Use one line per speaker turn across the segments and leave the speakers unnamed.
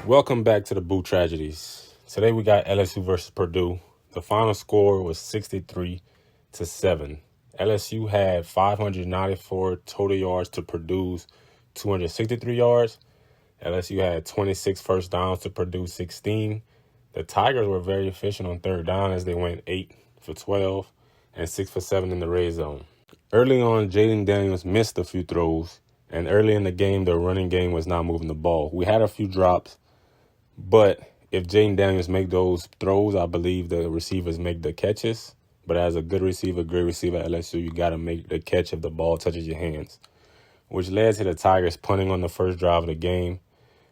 Welcome back to the DaBoot Tragedies. Today we got LSU versus Purdue. The final score was 63-7. LSU had 594 total yards to Purdue's 263 yards. LSU had 26 first downs to Purdue 16. The Tigers were very efficient on third down as they went 8 for 12 and 6 for 7 in the red zone. Early on, Jaden Daniels missed a few throws, and early in the game, the running game was not moving the ball. We had a few drops, but if Jaden Daniels make those throws, I believe the receivers make the catches. But as a good receiver, great receiver at LSU, you got to make the catch if the ball touches your hands, which led to the Tigers punting on the first drive of the game.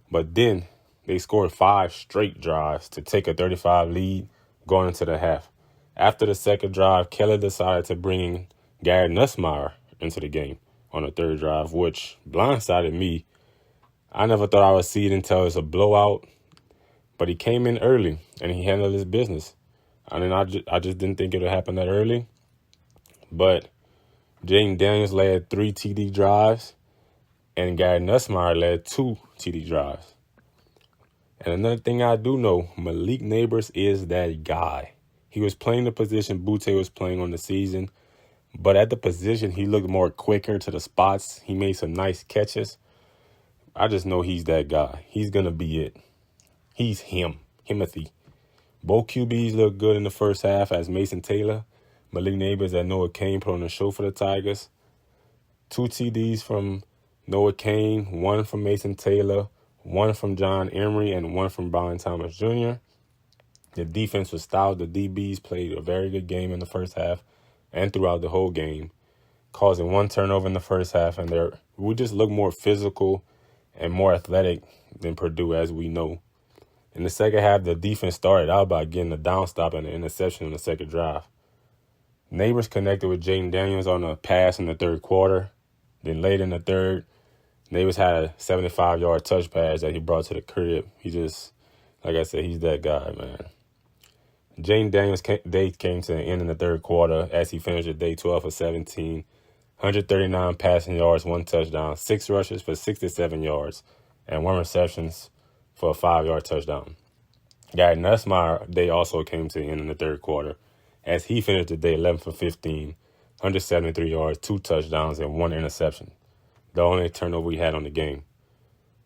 But then they scored 5 straight drives to take a 35 lead going into the half. After the second drive, Keller decided to bring in Garrett Nussmeier into the game on the third drive, which blindsided me. I never thought I would see it until it's a blowout. But he came in early, and he handled his business. I mean, I just didn't think it would happen that early. But Jaden Daniels led 3 TD drives, and Garrett Nussmeier led 2 TD drives. And another thing I do know, Malik Neighbors is that guy. He was playing the position Butte was playing on the season, but at the position, he looked more quicker to the spots. He made some nice catches. I just know he's that guy. He's going to be it. He's Himothy. Both QBs look good in the first half as Mason Taylor, Malik Neighbors, and Noah Cain put on the show for the Tigers. 2 TDs from Noah Cain, 1 from Mason Taylor, 1 from John Emery, and 1 from Brian Thomas Jr. The defense was stout. The DBs played a very good game in the first half and throughout the whole game, causing 1 turnover in the first half. And we just look more physical and more athletic than Purdue, as we know. In the second half, the defense started out by getting a down stop and an interception on the second drive. Neighbors connected with Jaden Daniels on a pass in the third quarter. Then late in the third, Neighbors had a 75-yard touch pass that he brought to the crib. He just, like I said, he's that guy, man. Jaden Daniels' day came to an end in the third quarter as he finished the day 12 for 17, 139 passing yards, 1 touchdown, 6 rushes for 67 yards, and 1 receptions for a 5-yard touchdown. Garrett Nussmeier day also came to the end in the third quarter as he finished the day 11 for 15, 173 yards, 2 touchdowns, and 1 interception, the only turnover we had on the game.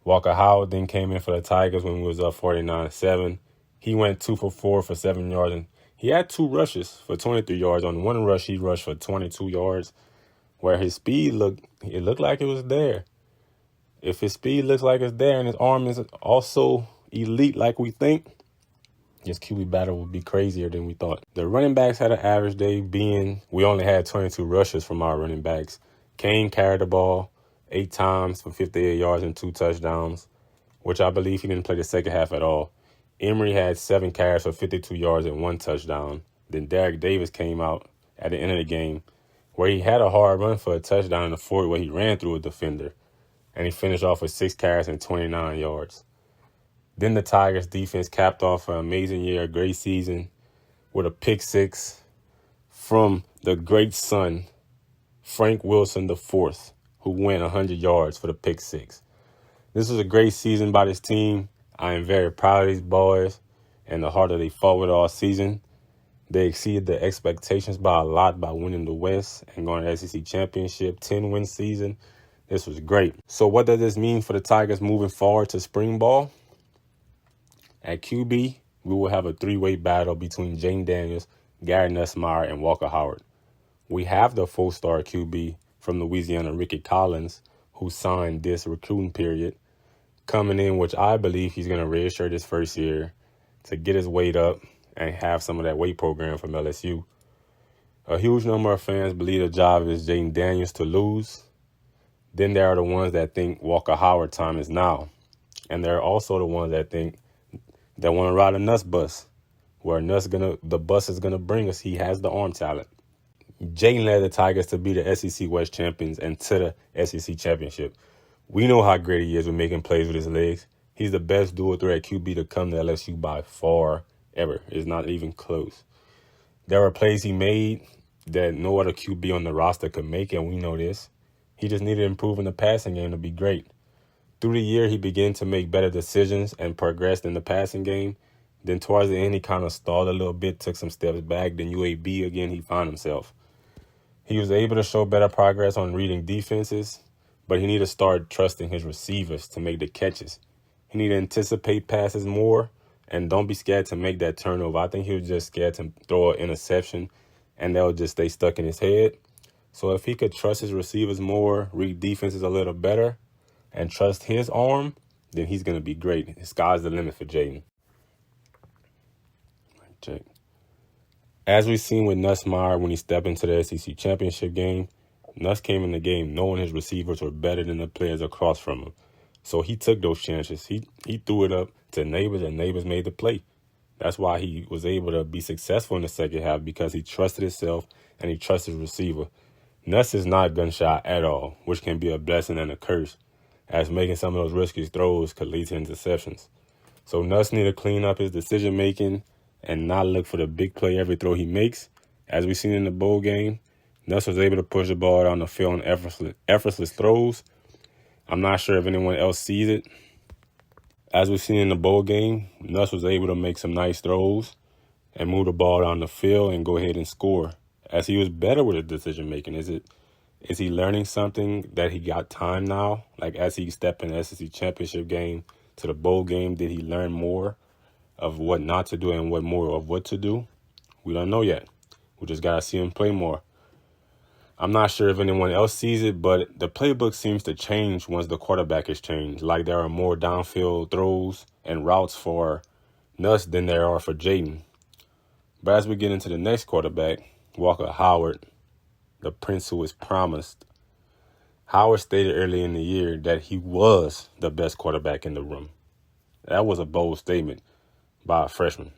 Walker Howard then came in for the Tigers when we was up 49-7. He went 2 for 4 for 7 yards, and he had 2 rushes for 23 yards. On 1 rush, he rushed for 22 yards, where his speed looked like it was there. If his speed looks like it's there and his arm is also elite like we think, this QB battle would be crazier than we thought. The running backs had an average day being we only had 22 rushes from our running backs. Cain carried the ball 8 times for 58 yards and 2 touchdowns, which I believe he didn't play the second half at all. Emery had 7 carries for 52 yards and 1 touchdown. Then Derek Davis came out at the end of the game where he had a hard run for a touchdown in the fourth where he ran through a defender. And he finished off with 6 carries and 29 yards. Then the Tigers defense capped off an amazing year, a great season, with a pick 6 from the great son, Frank Wilson IV, who went 100 yards for the pick 6. This was a great season by this team. I am very proud of these boys and the heart that they fought with all season. They exceeded the expectations by a lot by winning the West and going to the SEC Championship, 10-win season. This was great. So what does this mean for the Tigers moving forward to spring ball? At QB, we will have a 3-way battle between Jaden Daniels, Garrett Nussmeier, and Walker Howard. We have the 4-star QB from Louisiana, Ricky Collins, who signed this recruiting period, coming in, which I believe he's going to redshirt his first year to get his weight up and have some of that weight program from LSU. A huge number of fans believe the job is Jaden Daniels to lose. Then there are the ones that think Walker Howard time is now. And there are also the ones that think that want to ride a Nuss bus, where the bus is going to bring us. He has the arm talent. Jaden led the Tigers to be the SEC West champions and to the SEC championship. We know how great he is with making plays with his legs. He's the best dual threat QB to come to LSU by far ever. It's not even close. There were plays he made that no other QB on the roster could make, and we know this. He just needed to improve in the passing game to be great. Through the year, he began to make better decisions and progressed in the passing game. Then towards the end, he kind of stalled a little bit, took some steps back. Then UAB again, he found himself. He was able to show better progress on reading defenses, but he needed to start trusting his receivers to make the catches. He needed to anticipate passes more and don't be scared to make that turnover. I think he was just scared to throw an interception and that would just stay stuck in his head. So if he could trust his receivers more, read defenses a little better, and trust his arm, then he's going to be great. The sky's the limit for Jaden. Check. As we've seen with Nussmeier when he stepped into the SEC championship game, Nuss came in the game knowing his receivers were better than the players across from him. So he took those chances. He threw it up to Neighbors, and Neighbors made the play. That's why he was able to be successful in the second half, because he trusted himself and he trusted his receiver. Nuss is not gun-shy at all, which can be a blessing and a curse, as making some of those risky throws could lead to interceptions. So Nuss need to clean up his decision-making and not look for the big play every throw he makes. As we've seen in the bowl game, Nuss was able to push the ball down the field on effortless throws. I'm not sure if anyone else sees it. As we've seen in the bowl game, Nuss was able to make some nice throws and move the ball down the field and go ahead and score. As he was better with his decision-making. Is he learning something that he got time now? Like as he stepped in the SEC championship game to the bowl game, did he learn more of what not to do and what more of what to do? We don't know yet. We just got to see him play more. I'm not sure if anyone else sees it, but the playbook seems to change once the quarterback is changed. Like there are more downfield throws and routes for Nuss than there are for Jaden. But as we get into the next quarterback, Walker Howard, the prince who was promised, Howard stated early in the year that he was the best quarterback in the room. That was a bold statement by a freshman.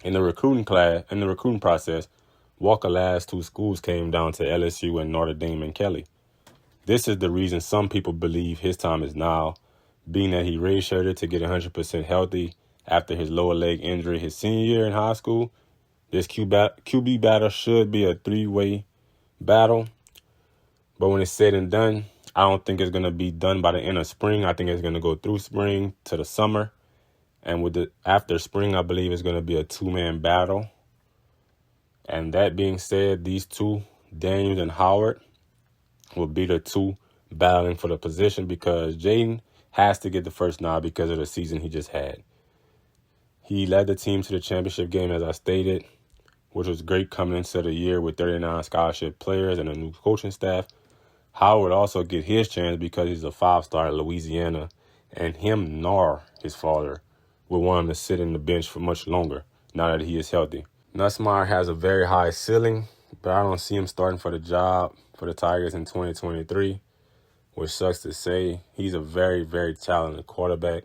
In the recruiting process, Walker's last two schools came down to LSU and Notre Dame and Kelly. This is the reason some people believe his time is now, being that he redshirted to get 100% healthy after his lower leg injury his senior year in high school. This QB battle should be a three-way battle, but when it's said and done, I don't think it's going to be done by the end of spring. I think it's going to go through spring to the summer, and after spring, I believe it's going to be a two-man battle. And that being said, these two, Daniels and Howard, will be the two battling for the position, because Jaden has to get the first nod because of the season he just had. He led the team to the championship game, as I stated, which was great coming into the year with 39 scholarship players and a new coaching staff. Howard also get his chance because he's a 5-star at Louisiana, and him nor his father will want him to sit in the bench for much longer now that he is healthy. Nussmeier has a very high ceiling, but I don't see him starting for the job for the Tigers in 2023, which sucks to say. He's a very, very talented quarterback.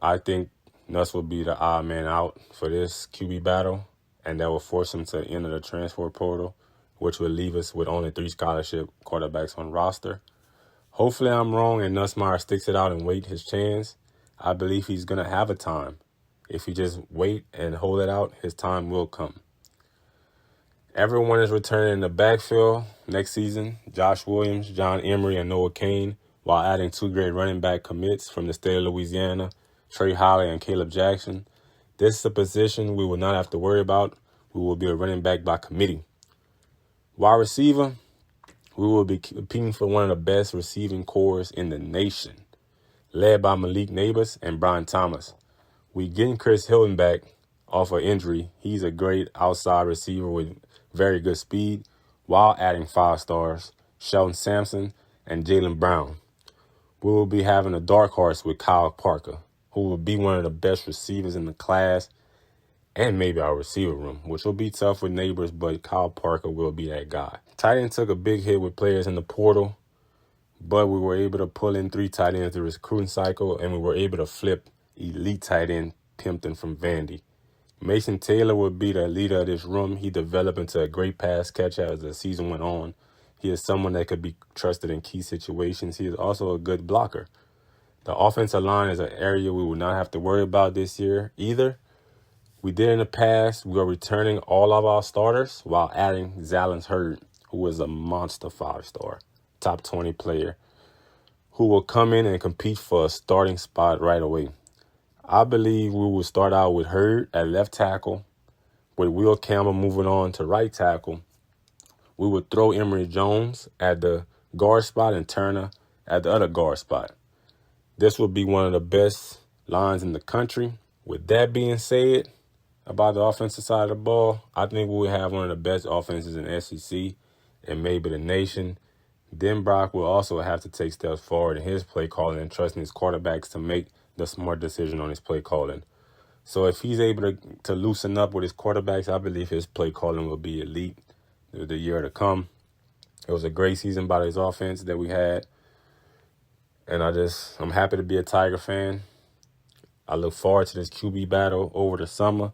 I think Nuss will be the odd man out for this QB battle, and that will force him to enter the transfer portal, which will leave us with only 3 scholarship quarterbacks on roster. Hopefully I'm wrong and Nussmeier sticks it out and wait his chance. I believe he's going to have a time. If he just wait and hold it out, his time will come. Everyone is returning in the backfield next season. Josh Williams, John Emery, and Noah Kane, while adding 2 great running back commits from the state of Louisiana, Trey Holly and Caleb Jackson. This is a position we will not have to worry about. We will be a running back by committee. Wide receiver, we will be competing for one of the best receiving corps in the nation, led by Malik Neighbors and Brian Thomas. We getting Chris Hilton back off of injury. He's a great outside receiver with very good speed, while adding 5 stars, Shelton Sampson and Jalen Brown. We will be having a dark horse with Kyle Parker, who will be one of the best receivers in the class and maybe our receiver room, which will be tough with Neighbors, but Kyle Parker will be that guy. Tight end took a big hit with players in the portal, but we were able to pull in 3 tight ends through the recruiting cycle, and we were able to flip elite tight end Pimpton from Vandy. Mason Taylor will be the leader of this room. He developed into a great pass catcher as the season went on. He is someone that could be trusted in key situations. He is also a good blocker. The offensive line is an area we will not have to worry about this year either. We did in the past. We are returning all of our starters while adding Zalance Hurd, who is a monster 5-star, top 20 player. who will come in and compete for a starting spot right away. I believe we will start out with Hurd at left tackle, with Will Campbell moving on to right tackle. We would throw Emory Jones at the guard spot and Turner at the other guard spot. This would be one of the best lines in the country. With that being said, about the offensive side of the ball, I think we will have one of the best offenses in the SEC and maybe the nation. Then Brock will also have to take steps forward in his play calling and trusting his quarterbacks to make the smart decision on his play calling. So if he's able to loosen up with his quarterbacks, I believe his play calling will be elite the year to come. It was a great season by his offense that we had. And I'm happy to be a Tiger fan. I look forward to this QB battle over the summer.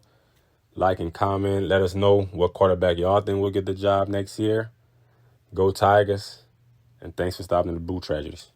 Like and comment. Let us know what quarterback y'all think will get the job next year. Go Tigers. And thanks for stopping the DaBoot Tragedies.